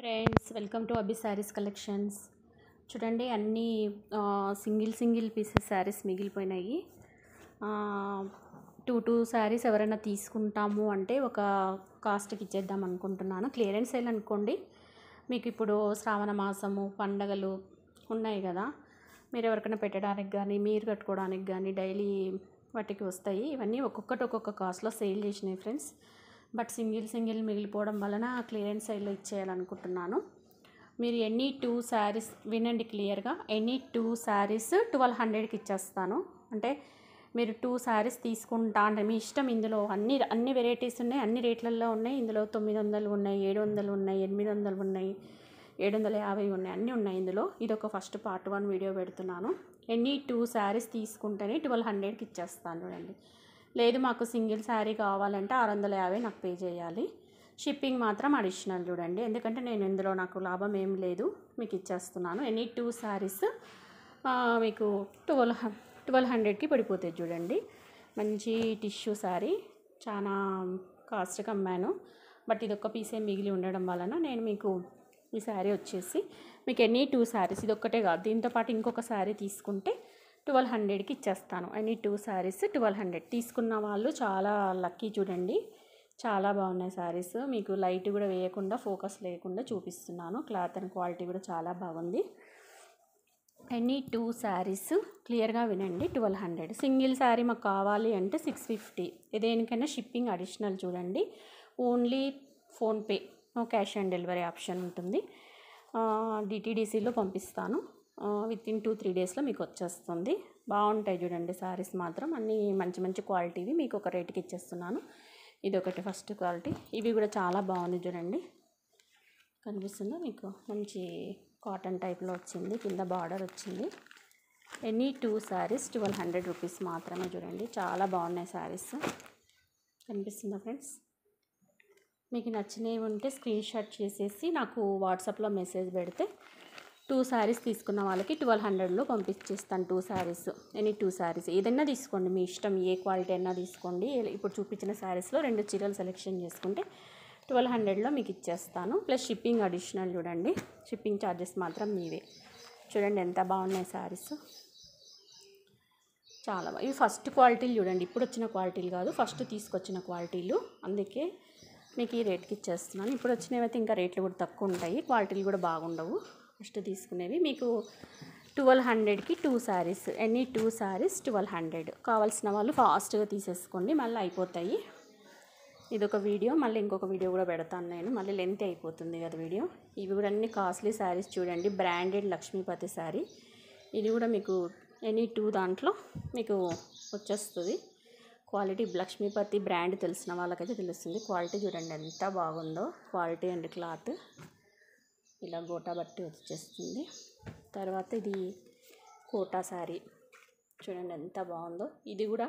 Friends welcome to అబ్బి saris collections. చూడండి అన్నీ సింగిల్ పీసెస్ శారీస్ మిగిలిపోయినాయి. టూ శారీస్ ఎవరైనా తీసుకుంటాము అంటే ఒక కాస్ట్కి ఇచ్చేద్దాం అనుకుంటున్నాను. క్లియరెన్స్ సేల్ అనుకోండి. మీకు ఇప్పుడు శ్రావణ మాసము పండగలు ఉన్నాయి కదా, మీరు ఎవరికైనా పెట్టడానికి కానీ మీరు కట్టుకోవడానికి కానీ డైలీ వాటికి వస్తాయి. ఇవన్నీ ఒక్కొక్కటి ఒక్కొక్క కాస్ట్లో సేల్ చేసినాయి ఫ్రెండ్స్. బట్ సింగిల్ మిగిలిపోవడం వలన క్లియరెన్స్ సేల్లో ఇచ్చేయాలనుకుంటున్నాను. మీరు ఎనీ 2 శారీస్ వినండి క్లియర్గా. ఎనీ 2 శారీస్ 1200కి ఇచ్చేస్తాను. అంటే మీరు 2 శారీస్ తీసుకుంటా అంటే మీ ఇష్టం. ఇందులో అన్ని వెరైటీస్ ఉన్నాయి, అన్ని రేట్లలో ఉన్నాయి. ఇందులో 900 ఉన్నాయి, 700 ఉన్నాయి, 800 ఉన్నాయి, 750 ఉన్నాయి, అన్నీ ఉన్నాయి ఇందులో. ఇది ఒక ఫస్ట్ పార్ట్ 1 వీడియో పెడుతున్నాను. ఎనీ 2 శారీస్ తీసుకుంటేనే 1200కి ఇచ్చేస్తాను. చూడండి, లేదు మాకు సింగిల్ శారీ కావాలంటే 650 నాకు పే చేయాలి. షిప్పింగ్ మాత్రం అడిషనల్. చూడండి, ఎందుకంటే నేను ఇందులో నాకు లాభం ఏం లేదు, మీకు ఇచ్చేస్తున్నాను. ఎనీ 2 శారీస్ మీకు 1200కి పడిపోతాయి. చూడండి, మంచి టిష్యూ శారీ, చాలా కాస్ట్గా అమ్మాను. బట్ ఇది ఒక్క పీసే మిగిలి ఉండడం వలన నేను మీకు ఈ శారీ వచ్చేసి మీకు ఎనీ 2 శారీస్, ఇది ఒక్కటే కాదు, దీంతోపాటు ఇంకొక శారీ తీసుకుంటే 1200కి ఇచ్చేస్తాను. ఎనీ 2 శారీస్ 1200. తీసుకున్న వాళ్ళు చాలా లక్కీ. చూడండి, చాలా బాగున్నాయి శారీస్. మీకు లైట్ కూడా వేయకుండా, ఫోకస్ లేకుండా చూపిస్తున్నాను. క్లాత్ అండ్ క్వాలిటీ కూడా చాలా బాగుంది. ఎనీ 2 శారీస్ క్లియర్గా వినండి, 1200. సింగిల్ శారీ మాకు కావాలి అంటే 650. దేనికైనా షిప్పింగ్ అడిషనల్. చూడండి, only PhonePe, cash on delivery option ఉంటుంది. డిటీడీసీలో పంపిస్తాను. వితిన్ 2-3 డేస్లో మీకు వచ్చేస్తుంది. బాగుంటాయి చూడండి శారీస్ మాత్రం, అన్నీ మంచి క్వాలిటీవి. మీకు ఒక రేటుకి ఇచ్చేస్తున్నాను. ఇది ఒకటి ఫస్ట్ క్వాలిటీ. ఇవి కూడా చాలా బాగుంది. చూడండి, కనిపిస్తుందా మీకు? మంచి కాటన్ టైప్లో వచ్చింది, కింద బార్డర్ వచ్చింది. ఎనీ 2 శారీస్ 1200 రూపీస్ మాత్రమే. చూడండి, చాలా బాగున్నాయి శారీస్. కనిపిస్తుందా ఫ్రెండ్స్? మీకు నచ్చినవి ఉంటే స్క్రీన్ షాట్ చేసేసి నాకు వాట్సాప్లో మెసేజ్ పెడితే 2 శారీస్ తీసుకున్న వాళ్ళకి 1200లో పంపించేస్తాను. 2 శారీస్, ఎనీ 2 శారీస్ ఏదైనా తీసుకోండి, మీ ఇష్టం, ఏ క్వాలిటీ అయినా తీసుకోండి. ఇప్పుడు చూపించిన శారీస్లో 2 చీరలు సెలెక్షన్ చేసుకుంటే 1200లో మీకు ఇచ్చేస్తాను. Plus shipping additional. చూడండి, షిప్పింగ్ ఛార్జెస్ మాత్రం మీవే. చూడండి ఎంత బాగున్నాయి శారీస్, చాలా బాగా. ఇవి ఫస్ట్ క్వాలిటీలు. చూడండి, ఇప్పుడు వచ్చిన క్వాలిటీలు కాదు, ఫస్ట్ తీసుకొచ్చిన క్వాలిటీలు. అందుకే మీకు ఈ రేట్కి ఇచ్చేస్తున్నాను. ఇప్పుడు వచ్చినవి అయితే ఇంకా రేట్లు కూడా తక్కువ ఉంటాయి, క్వాలిటీలు కూడా బాగుండవు. ఫస్ట్ తీసుకునేవి మీకు 1200కి 2 శారీస్. ఎనీ 2 శారీస్ 1200. కావాల్సిన వాళ్ళు ఫాస్ట్గా తీసేసుకోండి, మళ్ళీ అయిపోతాయి. ఇదొక వీడియో, మళ్ళీ ఇంకొక వీడియో కూడా పెడతాను నేను, మళ్ళీ లెంత్ అయిపోతుంది కదా వీడియో. ఇవి కూడా అన్ని కాస్ట్లీ శారీస్. చూడండి, బ్రాండెడ్ లక్ష్మీపతి శారీ. ఇది కూడా మీకు ఎనీ 2 దాంట్లో మీకు వచ్చేస్తుంది. క్వాలిటీ లక్ష్మీపతి బ్రాండ్ తెలిసిన వాళ్ళకైతే తెలుస్తుంది. క్వాలిటీ చూడండి ఎంత బాగుందో, క్వాలిటీ అండ్ క్లాత్. ఇలా గోటా బట్టి వచ్చేస్తుంది. తర్వాత ఇది కోటా శారీ. చూడండి ఎంత బాగుందో. ఇది కూడా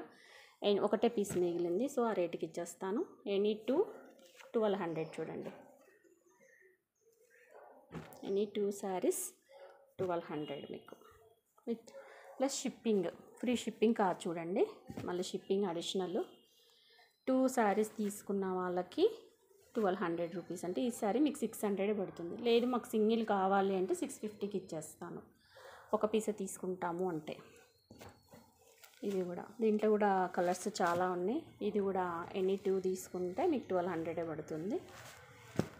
ఒకటే పీస్ మిగిలింది, సో ఆ రేటుకి ఇచ్చేస్తాను. ఎనీ 2 1200. చూడండి, ఎనీ 2 శారీస్ 1200 మీకు with plus shipping. Free shipping కాదు. చూడండి, మళ్ళీ షిప్పింగ్ అడిషనల్. 2 శారీస్ తీసుకున్న వాళ్ళకి 1200 రూపీస్. అంటే ఈ శారీ మీకు 600 పడుతుంది. లేదు మాకు సింగిల్ కావాలి అంటే 650కి ఇచ్చేస్తాను, ఒక పీసే తీసుకుంటాము అంటే. ఇవి కూడా, దీంట్లో కూడా కలర్స్ చాలా ఉన్నాయి. ఇది కూడా ఎనీ 2 తీసుకుంటే మీకు 1200 పడుతుంది.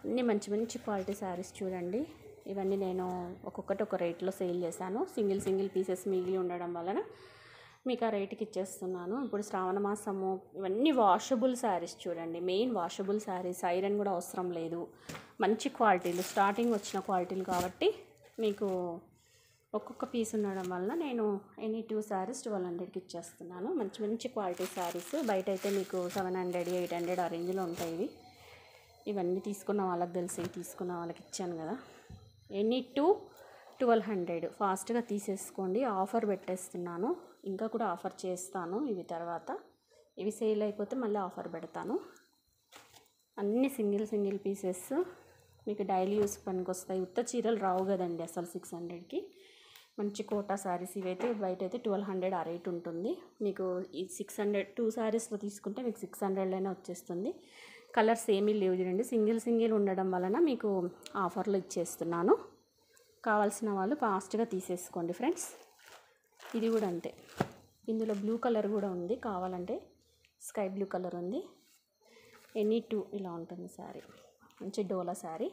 అన్నీ మంచి క్వాలిటీ శారీస్. చూడండి, ఇవన్నీ నేను ఒక్కొక్కటి ఒక రేట్లో సేల్ చేశాను. సింగిల్ పీసెస్ మిగిలి ఉండడం వలన మీకు ఆ రేటుకి ఇచ్చేస్తున్నాను. ఇప్పుడు శ్రావణ మాసము, ఇవన్నీ వాషబుల్ శారీస్. చూడండి, మెయిన్ వాషబుల్ శారీస్, ఐరన్ కూడా అవసరం లేదు. మంచి క్వాలిటీలు, స్టార్టింగ్ వచ్చిన క్వాలిటీలు కాబట్టి మీకు ఒక్కొక్క పీస్ ఉండడం వల్ల నేను ఎనీ 2 శారీస్ 1200కి ఇచ్చేస్తున్నాను. మంచి క్వాలిటీ శారీస్. బయట అయితే మీకు 700, 800 ఆ రేంజ్లో ఉంటాయి ఇవి. ఇవన్నీ తీసుకున్న వాళ్ళకి తెలిసి, తీసుకున్న వాళ్ళకి ఇచ్చాను కదా. ఎనీ 2 1200. ఫాస్ట్గా తీసేసుకోండి. ఆఫర్ పెట్టేస్తున్నాను, ఇంకా కూడా ఆఫర్ చేస్తాను. ఇవి తర్వాత ఇవి సేల్ అయిపోతే మళ్ళీ ఆఫర్ పెడతాను. అన్నీ సింగిల్ పీసెస్ మీకు డైలీ యూస్ పనికి వస్తాయి. ఉత్త చీరలు రావు కదండి అసలు 600కి. మంచి కోటా శారీస్ ఇవైతే బయట అయితే 1200 ఆ రేట్ ఉంటుంది. మీకు ఈ 600 2 శారీస్లో తీసుకుంటే మీకు 600లోనే వచ్చేస్తుంది. కలర్స్ ఏమీ లేవు చూడండి, సింగిల్ ఉండడం వలన మీకు ఆఫర్లో ఇచ్చేస్తున్నాను. కావాల్సిన వాళ్ళు ఫాస్ట్గా తీసేసుకోండి ఫ్రెండ్స్. ఇది కూడా అంతే, ఇందులో బ్లూ కలర్ కూడా ఉంది, కావాలంటే స్కై బ్లూ కలర్ ఉంది. ఎనీ 2 ఇలా ఉంటుంది శారీ, మంచి డోలా శారీ.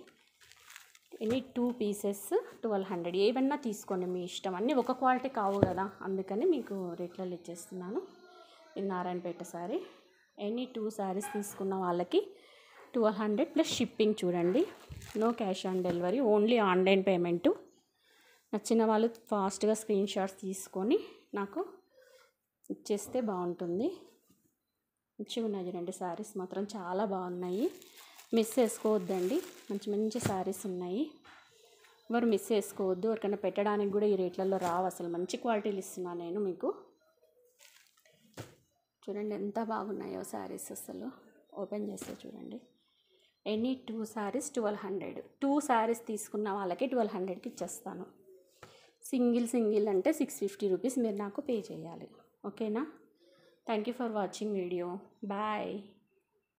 ఎనీ 2 పీసెస్ 1200, ఏవన్నా తీసుకోండి మీ ఇష్టం. అన్నీ ఒక క్వాలిటీ కావు కదా, అందుకని మీకు రేట్లలో ఇచ్చేస్తున్నాను. ఇది నారాయణపేట శారీ. ఎనీ 2 శారీస్ తీసుకున్న వాళ్ళకి 1200 ప్లస్ షిప్పింగ్. చూడండి, no cash on delivery, only online payment. నచ్చిన వాళ్ళు ఫాస్ట్గా స్క్రీన్ షాట్స్ తీసుకొని నాకు ఇచ్చేస్తే బాగుంటుంది. మంచిగా ఉన్నాయి చూడండి, శారీస్ మాత్రం చాలా బాగున్నాయి, మిస్ చేసుకోవద్దండి. మంచి శారీస్ ఉన్నాయి, ఎవరు మిస్ చేసుకోవద్దు. ఎవరికైనా పెట్టడానికి కూడా ఈ రేట్లలో రావు అసలు, మంచి క్వాలిటీలు ఇస్తున్నాను నేను మీకు. చూడండి ఎంత బాగున్నాయో శారీస్, అసలు ఓపెన్ చేస్తే చూడండి. ఎనీ 2 శారీస్ 1200, 2 శారీస్ తీసుకున్న వాళ్ళకి 1200కి ఇచ్చేస్తాను. సింగిల్ అంటే 650 రూపీస్ మీరు నాకు పే చేయాలి, ఓకేనా? Thank you for watching video, bye.